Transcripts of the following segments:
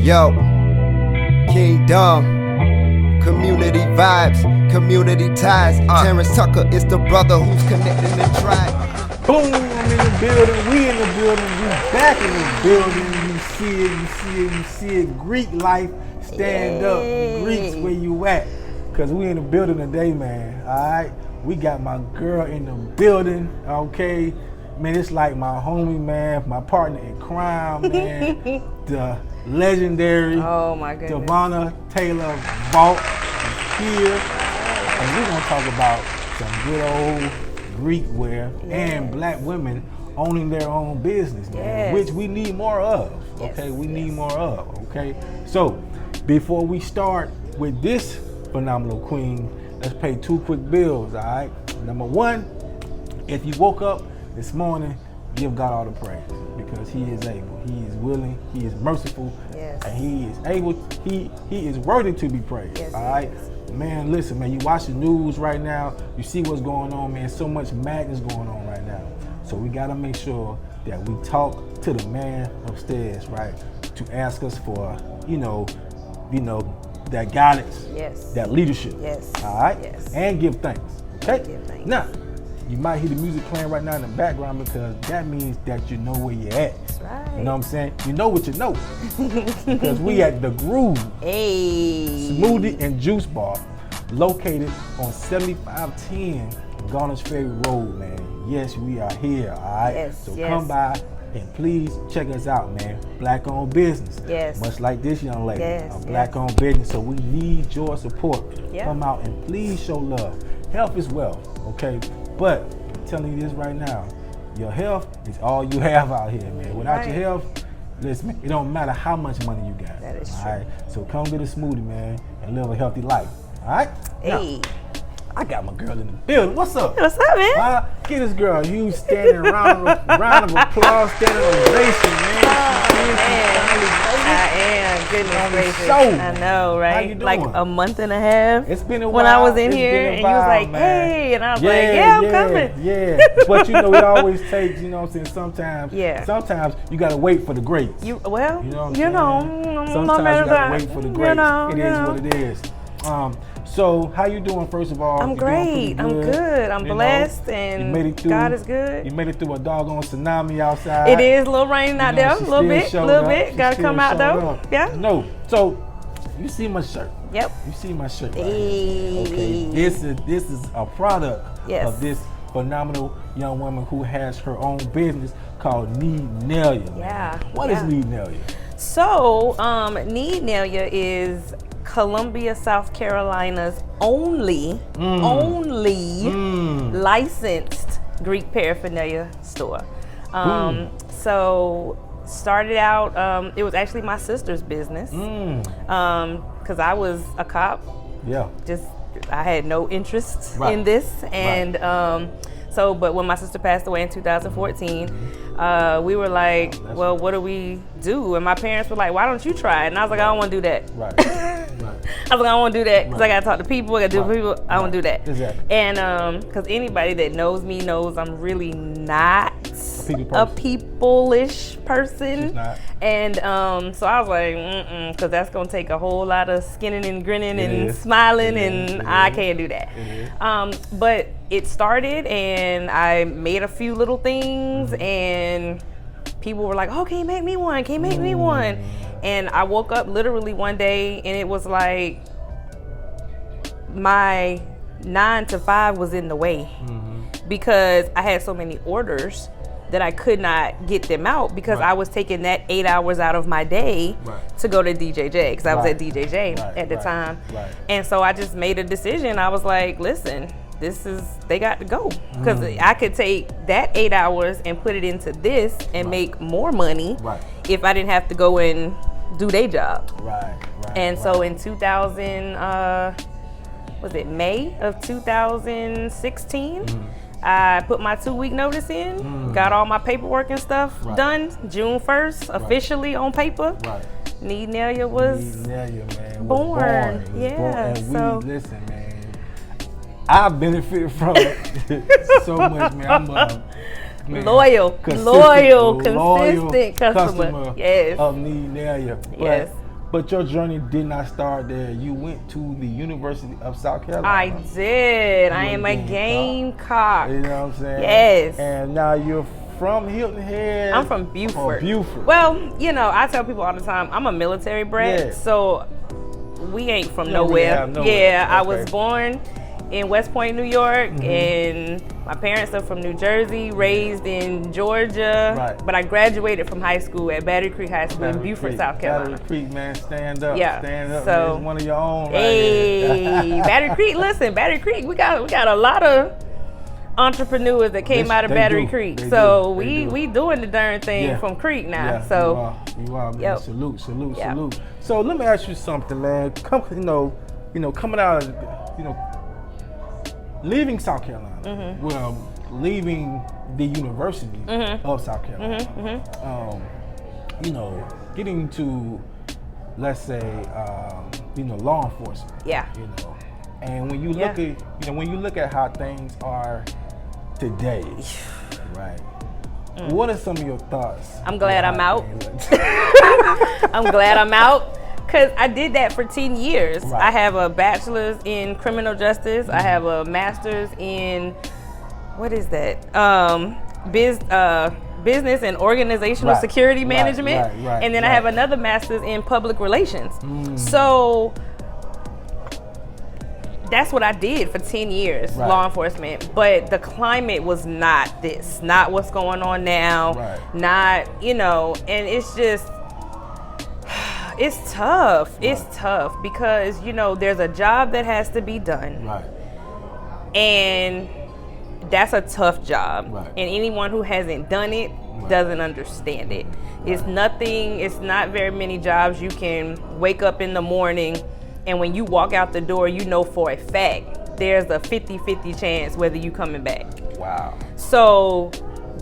Yo, Kingdom, community vibes, community ties. Terrance Tucker is the brother who's connecting the tribe. Boom, I'm in the building, we in the building, we back in the building. You see it. Greek life, stand up, Greeks where you at. Cause we in the building today, man, all right? We got my girl in the building, okay? Man, it's like my homie, man, my partner in crime, man. The legendary Tivona Taylor Vogt is here. And we're gonna talk about some good old Greek wear and black women owning their own business, man, which we need more of, okay? We need more of, okay? So, before we start with this phenomenal queen, let's pay two quick bills, all right? Number one, if you woke up this morning, give God all the praise because He is able, He is willing, He is merciful, and He is able, He is worthy to be praised, all right? Man, listen, man, you watch the news right now, you see what's going on, man, so much madness going on right now. So we gotta make sure that we talk to the man upstairs, right, to ask us for, you know, that guidance, that leadership, all right, and give thanks, okay? Now, you might hear the music playing right now in the background because that means that you know where you're at. That's right. You know what I'm saying? You know what you know. Because we at The Groove Smoothie and Juice Bar, located on 7510 Garnish Ferry Road, man. Yes, we are here, all right? So come by and please check us out, man. Black-owned business. Much like this young lady, a black-owned business. So we need your support. Come out and please show love. Health is wealth, okay? But I'm telling you this right now, your health is all you have out here, man. Without your health, listen, it don't matter how much money you got. That is true. All right? So come get a smoothie, man, and live a healthy life. All right? Now, I got my girl in the building. What's up? What's up, man? Get this girl. You standing round of applause, standing ovation, man. I am. Goodness gracious. I know, right? How you doing? Like a month and a half. It's been a while. When I was in here, and you was like, "Hey," and I was like, "Yeah, I'm coming." Yeah, but you know, it always takes, you know what I'm saying? Sometimes you gotta wait for the greats. You know what I'm saying? Sometimes you gotta wait for the greats. It is what it is. So how you doing, first of all? I'm great. I'm good. I'm blessed, and God is good. You made it through a doggone tsunami outside. It is a little raining out there, a little bit. Gotta come out though. Yeah. No. So you see my shirt. Yep. You see my shirt right here. Okay. This is a product of this phenomenal young woman who has her own business called Need Nalia. Yeah. What is Need Nalia? So, Need Nalia is Columbia, South Carolina's only licensed Greek paraphernalia store. So started out, it was actually my sister's business. Cause I was a cop. I had no interest in this. And but when my sister passed away in 2014, we were like, well, what do we do? And my parents were like, why don't you try it? And I was like, I don't want to do that. I was like, I don't want to do that because I got to talk to people. I got to do people. I don't do that. Exactly. And because anybody that knows me knows I'm really not a people-ish person. She's not. And so I was like, because that's going to take a whole lot of skinning and grinning and smiling, and I can't do that. But it started, and I made a few little things, and people were like, oh, can you make me one? Can you make me one? And I woke up literally one day, and it was like my 9 to 5 was in the way because I had so many orders that I could not get them out because I was taking that 8 hours out of my day to go to DJJ because I was at DJJ at the time. And so I just made a decision. I was like, listen, they got to go because I could take that 8 hours and put it into this and make more money if I didn't have to go and do their job. And so in 2000, was it May of 2016? I put my 2-week notice in, got all my paperwork and stuff done. June 1st, officially on paper. Need Nalia was born. And listen, man, I benefited from it so much, man. I'm man. Loyal, consistent customer. Yes. Of Need Nalia. But your journey did not start there. You went to the University of South Carolina. I did. I am a Gamecock. You know what I'm saying? Yes. And now you're from Hilton Head. I'm from Beaufort. Beaufort. Well, you know, I tell people all the time, I'm a military brat, so we ain't from nowhere. Yeah, I was born in West Point, New York, and my parents are from New Jersey, raised in Georgia, but I graduated from high school at Battery Creek High School in Beaufort, South Carolina. Battery Creek, man, stand up. Yeah. Stand up, So, man. It's one of your own right here. Battery Creek, listen, Battery Creek, we got a lot of entrepreneurs that came out of Battery Creek. So we doing the darn thing from Creek now. Yeah, so you are, man. Salute. So let me ask you something, man. Coming out of, leaving South Carolina, well, leaving the University of South Carolina, getting to, let's say, law enforcement. Yeah. And when you look at, how things are today, right? What are some of your thoughts? I'm glad I'm out. I'm glad I'm out. Because I did that for 10 years. Right. I have a bachelor's in criminal justice. I have a master's in, what is that? Business and organizational security management. And then I have another master's in public relations. So that's what I did for 10 years, law enforcement. But the climate was not this, not what's going on now, not, and it's just, it's tough. It's tough because, there's a job that has to be done. And that's a tough job. And anyone who hasn't done it doesn't understand it. It's not very many jobs you can wake up in the morning and when you walk out the door, for a fact, there's a 50-50 chance whether you coming back. Wow. So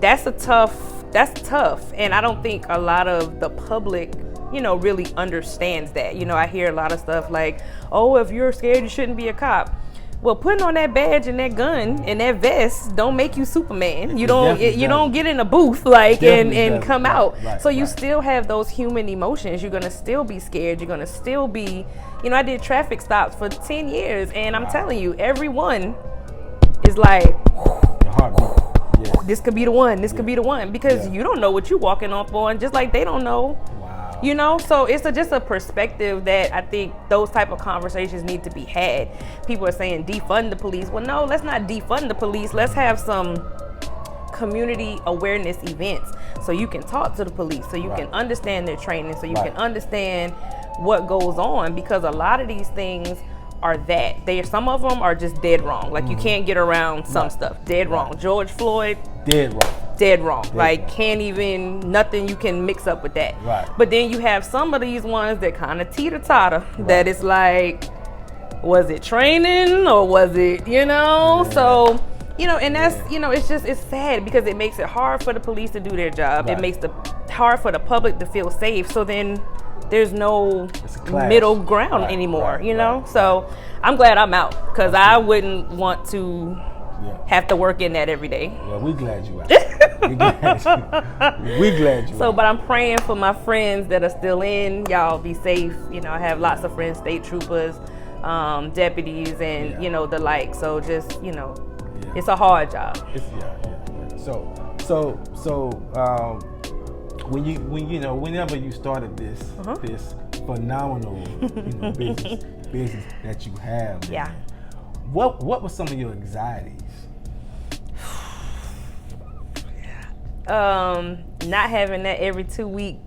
that's tough. And I don't think a lot of the public really understands that. I hear a lot of stuff like, oh, if you're scared, you shouldn't be a cop. Well, putting on that badge and that gun and that vest don't make you Superman. You don't get in a booth and come out. So you still have those human emotions. You're gonna still be scared. You're gonna still be, I did traffic stops for 10 years and I'm telling you, every one is like, this could be the one. This could be the one because you don't know what you're walking up on, just like they don't know. So it's just a perspective that I think those type of conversations need to be had. People are saying defund the police. Well, no, let's not defund the police. Let's have some community awareness events so you can talk to the police, so you can understand their training, so you can understand what goes on, because a lot of these things are some of them are just dead wrong. Like you can't get around some stuff. Dead wrong. George Floyd. Dead wrong. Can't even, nothing you can mix up with that. But then you have some of these ones that kind of teeter-totter, that it's like, was it training or was it, So, and that's, it's sad because it makes it hard for the police to do their job. It makes it hard for the public to feel safe. So then there's no middle ground anymore, So I'm glad I'm out because I wouldn't want to have to work in that every day. Well, we glad you out. we glad you out. But I'm praying for my friends that are still in. Y'all be safe. I have lots of friends, state troopers, deputies, and the like. So just it's a hard job. Whenever you started this phenomenal business that you have, man, what were some of your anxieties? Not having that every 2-week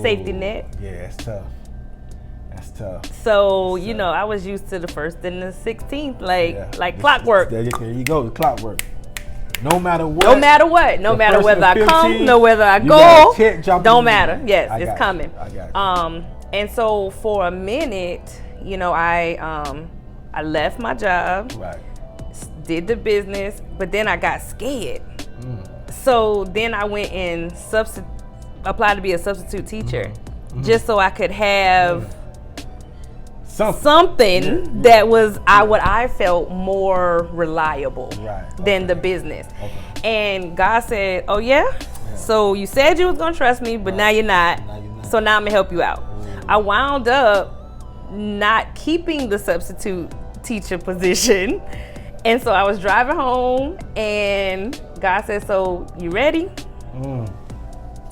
safety net. Yeah, that's tough. So, I was used to the 1st and the 16th, like clockwork. There you go, the clockwork. No matter what. No matter whether I come, no whether I go, don't matter. Yes, it's coming. I got you. And so for a minute, I left my job, did the business, but then I got scared. So then I went and applied to be a substitute teacher, just so I could have something that was what I felt more reliable than the business. And God said, "Oh yeah, so you said you was gonna trust me, but now you're not. So now I'm gonna help you out." I wound up not keeping the substitute teacher position. And so I was driving home and God said, so you ready?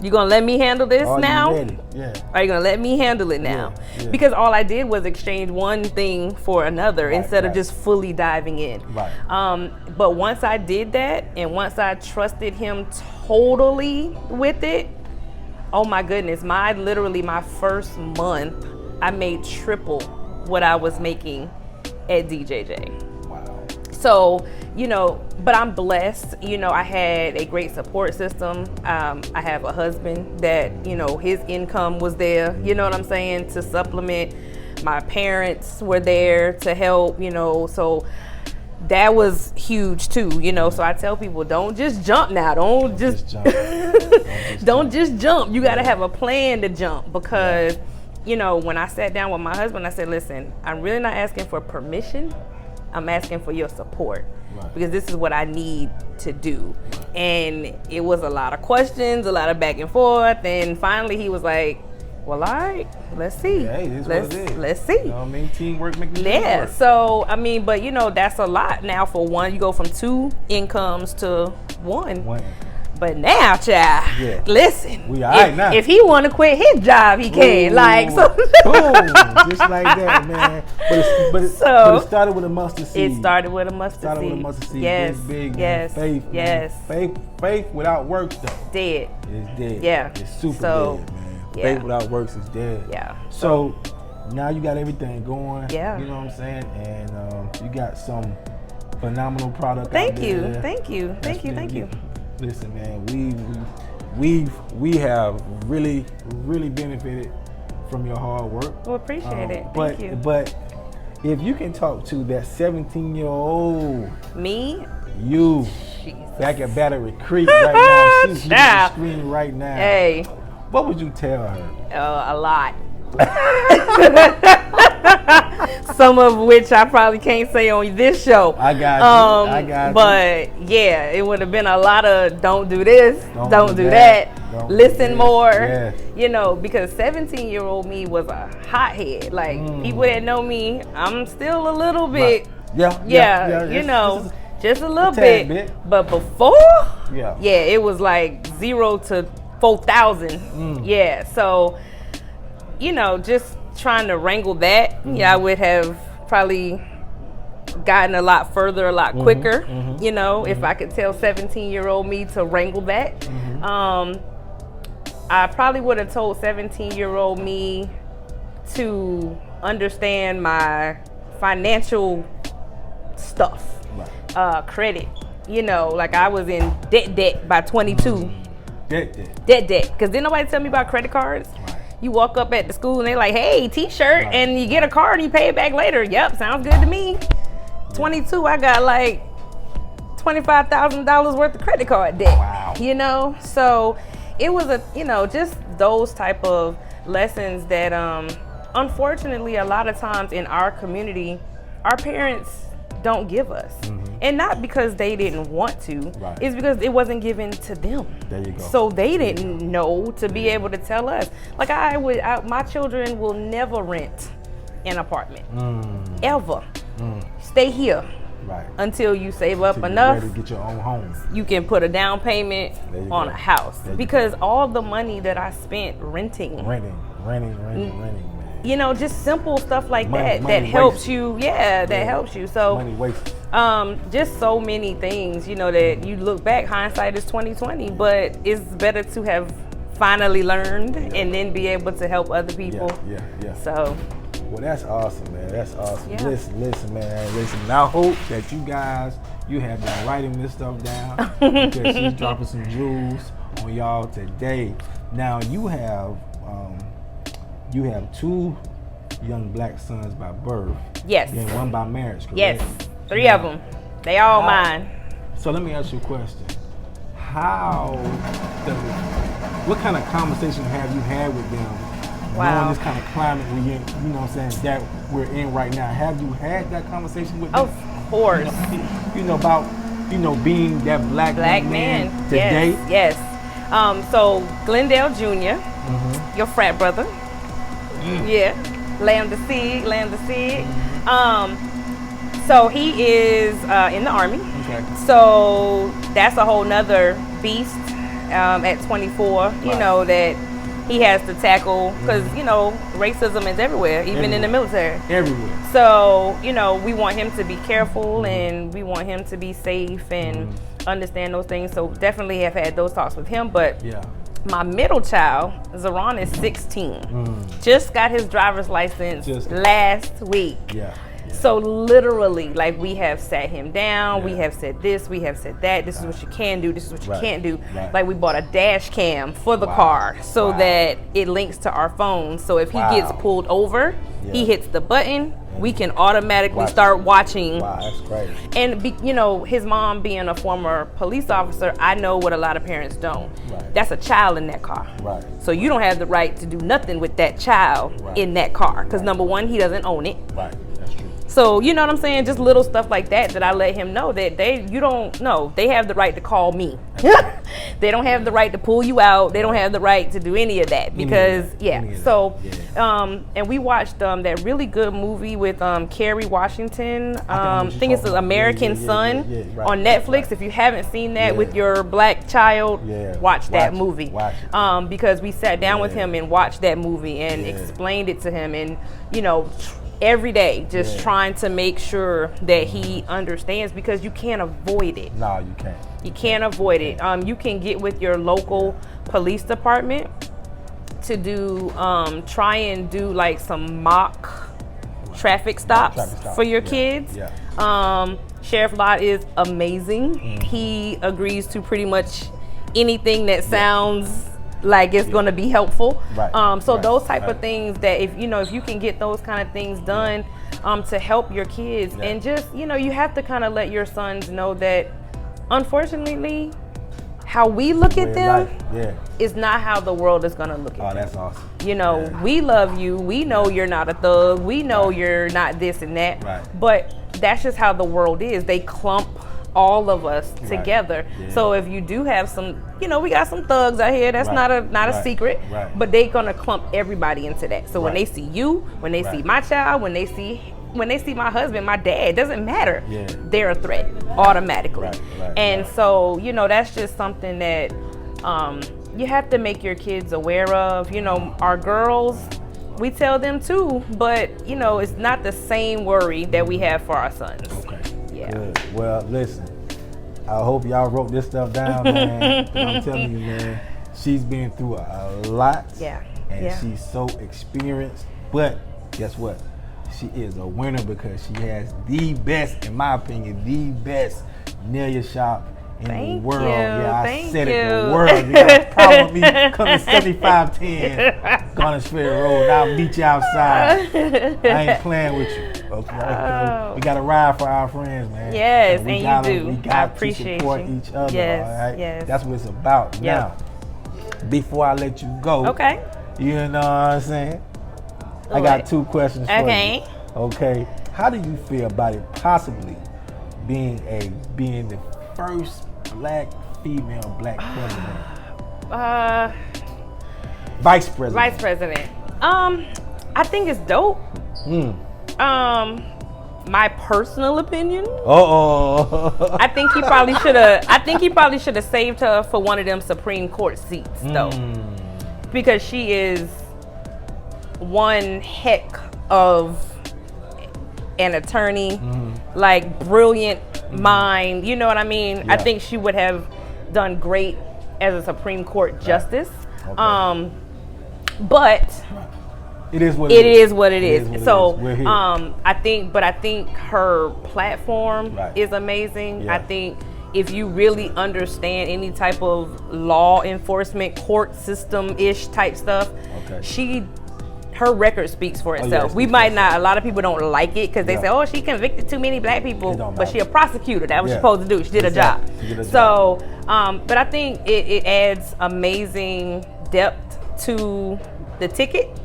You gonna let me handle this now? You ready? Yeah. Are you gonna let me handle it now? Yeah. Because all I did was exchange one thing for another instead of just fully diving in. Right. But once I did that and once I trusted him totally with it, oh my goodness, literally my first month, I made triple what I was making at DJJ. Wow. So, but I'm blessed. I had a great support system. I have a husband that, his income was there, you know what I'm saying, to supplement. My parents were there to help, so that was huge too, So I tell people, don't just jump now. Don't just jump. Don't just jump. You got to have a plan to jump because, when I sat down with my husband, I said, listen, I'm really not asking for permission. I'm asking for your support because this is what I need to do. And it was a lot of questions, a lot of back and forth. And finally he was like, well, all right, let's see. Hey, this is what it is. Let's see. You know what I mean? Teamwork makes the dream Yeah, work. so, but that's a lot now for one. You go from 2 incomes to 1. But now, child, listen. We all right now. If he want to quit his job, he can. Boom, just like that, man. But it started with a mustard seed. It started with a mustard seed. Yes, big, yes, faith, yes. Man. Faith without works, though. Dead. It's dead. Yeah. It's super dead, man. Yeah. Faith without works is dead. Yeah. So now you got everything going. Yeah. You know what I'm saying? And you got some phenomenal product Thank out you. there. Thank you. Listen, man, we have really benefited from your hard work. Well, appreciate it. Thank you. But if you can talk to that 17-year-old me, you Jesus. Back at Battery Creek right now, she's looking at the screen right now. Hey, what would you tell her? A lot. Some of which I probably can't say on this show. I got you. But yeah, it would have been a lot of don't do this, don't do that. Listen more. Yes. Because 17-year-old me was a hothead. Like people that know me, I'm still a little bit. Yeah. Just a little bit. But before, it was like 0 to 4,000. Yeah. So, just trying to wrangle that, I would have probably gotten a lot further, a lot quicker, if I could tell 17-year-old me to wrangle that. I probably would have told 17-year-old me to understand my financial stuff, credit. Like I was in debt by 22. Debt. Because didn't nobody tell me about credit cards. You walk up at the school and they're like, hey, t-shirt, and you get a card and you pay it back later. Yep, sounds good to me. 22, I got like $25,000 worth of credit card debt. Wow. So it was just those type of lessons that unfortunately a lot of times in our community, our parents don't give us. And not because they didn't want to, it's because it wasn't given to them. There you go. So they didn't know to be able to tell us. Like my children will never rent an apartment, ever. Stay here until you save up enough. You're ready to get your own home. You can put a down payment on a house because all the money that I spent renting, just simple stuff like that helps you. Yeah, that helps you. So money wasted. Just so many things, that you look back, hindsight is 20/20, but it's better to have finally learned and then be able to help other people. Yeah. So. Well, that's awesome, man. That's awesome. Yeah. Listen, man. Listen, and I hope that you have been writing this stuff down because she's dropping some jewels on y'all today. Now, you have 2 young black sons by birth. Yes. And 1 by marriage, correct? Yes. 3 of them. They all mine. So let me ask you a question. What kind of conversation have you had with them? Knowing this kind of climate we in, that we're in right now. Have you had that conversation with them? Of course. About being that black man today? Yes. So Glendale Jr., your frat brother, Yeah, Lambda Sig. So he is in the Army. Okay. So that's a whole nother beast at 24, you know, that he has to tackle because, you know, racism is everywhere, even in the military. Everywhere. So, you know, we want him to be careful and we want him to be safe and understand those things. So definitely have had those talks with him. But my middle child, Zeron, is 16. Just got his driver's license last week. So literally, like, we have sat him down, we have said this, we have said that, this is what you can do, this is what you can't do. Like, we bought a dash cam for the car so that it links to our phone. So if he gets pulled over, he hits the button, we can automatically start watching. Wow, that's crazy. And, you know, his mom being a former police officer, I know what a lot of parents don't. That's a child in that car. So you don't have the right to do nothing with that child in that car. Because number one, he doesn't own it. That's true. So, you know what I'm saying? Just little stuff like that I let him know that you don't know. They have the right to call me. They don't have the right to pull you out. They don't have the right to do any of that because, So, and we watched that really good movie with Kerry Washington. I think it's The American Son on Netflix. If you haven't seen that with your black child, watch that movie. Because we sat down with him and watched that movie and explained it to him and, you know, every day just trying to make sure that he understands because you can't avoid it. No, you can't. You can't avoid it. You can get with your local police department to do try and do like some mock traffic stops for your kids. Sheriff Lott is amazing. He agrees to pretty much anything that sounds like it's going to be helpful. So those type of things that if you can get those kind of things done to help your kids and just, you know, you have to kind of let your sons know that unfortunately how we look at them is not how the world is going to look at them. Oh, that's awesome. You know, we love you. We know you're not a thug. We know you're not this and that. But that's just how the world is. They clump all of us together. So if you do have some, you know, we got some thugs out here. That's not a secret. But they gonna clump everybody into that. So when they see you, when they see my child, when they see my husband, my dad, doesn't matter. They're a threat automatically. And so, you know, that's just something that you have to make your kids aware of. You know, our girls, we tell them too, but you know, it's not the same worry that we have for our sons. Good. Well, listen, I hope y'all wrote this stuff down, man. I'm telling you, man, she's been through a lot. And she's so experienced. But guess what? She is a winner because she has the best, in my opinion, the best Nalia shop in the world. I said it, the world. You got a problem with me coming 7510 Garnish Fair Road. I'll meet you outside. I ain't playing with you. Okay. We got to ride for our friends, man. Yes, and you do. We got to support each other. Yes. That's what it's about. Now, before I let you go, you know what I'm saying? I got two questions for you. Okay. How do you feel about it possibly being the first female black president? Vice president. I think it's dope. My personal opinion. I think he probably should have saved her for one of them Supreme Court seats though. Because she is one heck of an attorney, like brilliant mind, you know what I mean? I think she would have done great as a Supreme Court justice. But it is what it is. So I think her platform is amazing. I think if you really understand any type of law enforcement, court system-ish type stuff, her record speaks for itself. We might not, a lot of people don't like it because they say, oh, she convicted too many black people, but she a prosecutor. That's what she's supposed to do. She did a job. So, but I think it adds amazing depth to the ticket.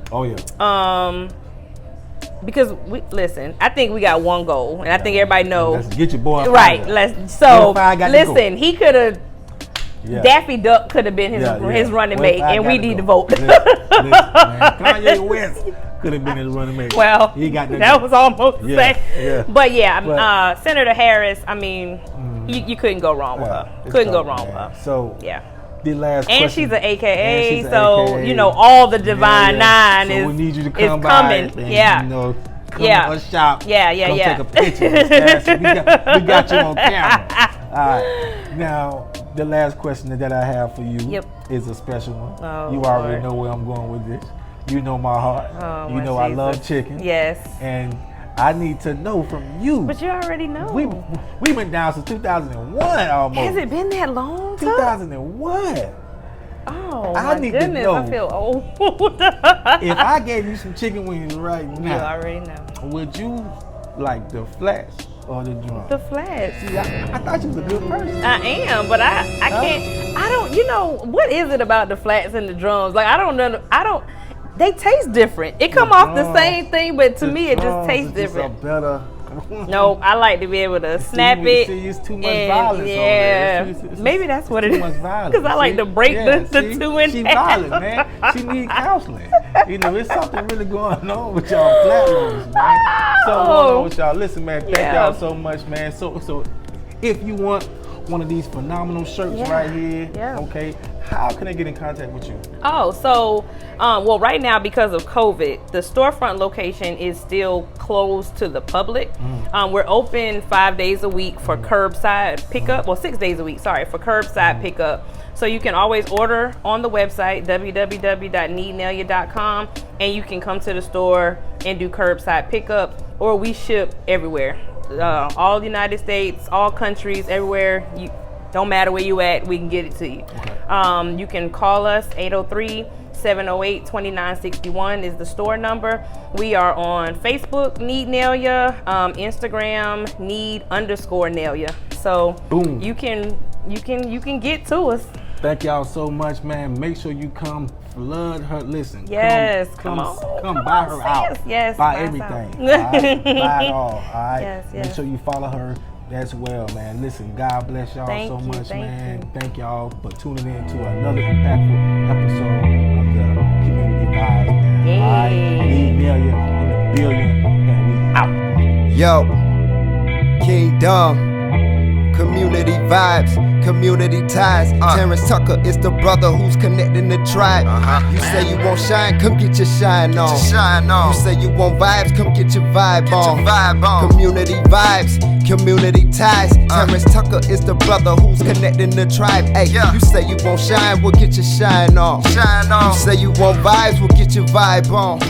Because I think we got one goal, and I think everybody knows. Let's get your boy. Listen, he could have. Daffy Duck could have been his running mate, and we need to vote. Kanye West, Could have been his running mate. Well, he got that was almost the same. Yeah. But yeah, Senator Harris, I mean, you couldn't go wrong with her. Couldn't go wrong with her. So yeah. The last and question. she's an AKA, she's an so AKA. you know all the Divine Nine so is we need you to come by coming. And, Yeah. You know, come Yeah. to our shop. Yeah. Come take a picture. Miss Cassie. We got you on camera. All right. Now, the last question that I have for you is a special one. Oh, you already know where I'm going with this. You know my heart. Oh, you know Jesus. I love chicken. Yes. And I need to know from you. But you already know. We've been down since 2001 almost. Has it been that long? 2001. Oh, I my need goodness, to know I feel old. if I gave you some chicken wings right now, you already know. Would you like the flats or the drums? The flats. See, I thought you was a good person. I am, but I can't. I don't. You know what is it about the flats and the drums? Like I don't know. They taste different. It come off the same thing, but to me it just tastes different. Just a better. No, I like to be able to snap it. See, it's too much violence yeah, on there. maybe that's what it is. Too much violence. Because I like to break the two in She half. violent, man. She need counseling. You know, there's something really going on with y'all flat loads, man. So going on with y'all. Listen, man, thank y'all so much, man. So if you want one of these phenomenal shirts right here, okay, how can they get in contact with you? Oh, so, well, right now because of COVID, the storefront location is still closed to the public. We're open 5 days a week for curbside pickup. Well, 6 days a week, sorry, for curbside pickup. So you can always order on the website, www.neednalia.com, and you can come to the store and do curbside pickup, or we ship everywhere. All the United States, all countries, everywhere. Don't matter where you at, we can get it to you. Okay. You can call us, 803-708-2961 is the store number. We are on Facebook, Need Nalia, Instagram, Need_Nalia. So boom. You can get to us. Thank y'all so much, man. Make sure you come flood her. Listen. Yes, come buy her out. Yes. Buy everything. All right? Buy it all. All right. Yes. Make sure you follow her as well, man. Listen, God bless y'all so much, man. Thank y'all for tuning in to another impactful episode of the Community Vibes, man. Yay. All right. Need Nalia in the building, and we out. Yo, Kingdom. Community vibes, community ties. Terrance Tucker is the brother who's connecting the tribe. You say you won't shine, come get your shine on. You say you want vibes, come get your vibe on. Community vibes, community ties. Terrance Tucker is the brother who's connecting the tribe. Hey, you say you won't shine, we'll get your shine on. You say you want vibes, we'll get your vibe on.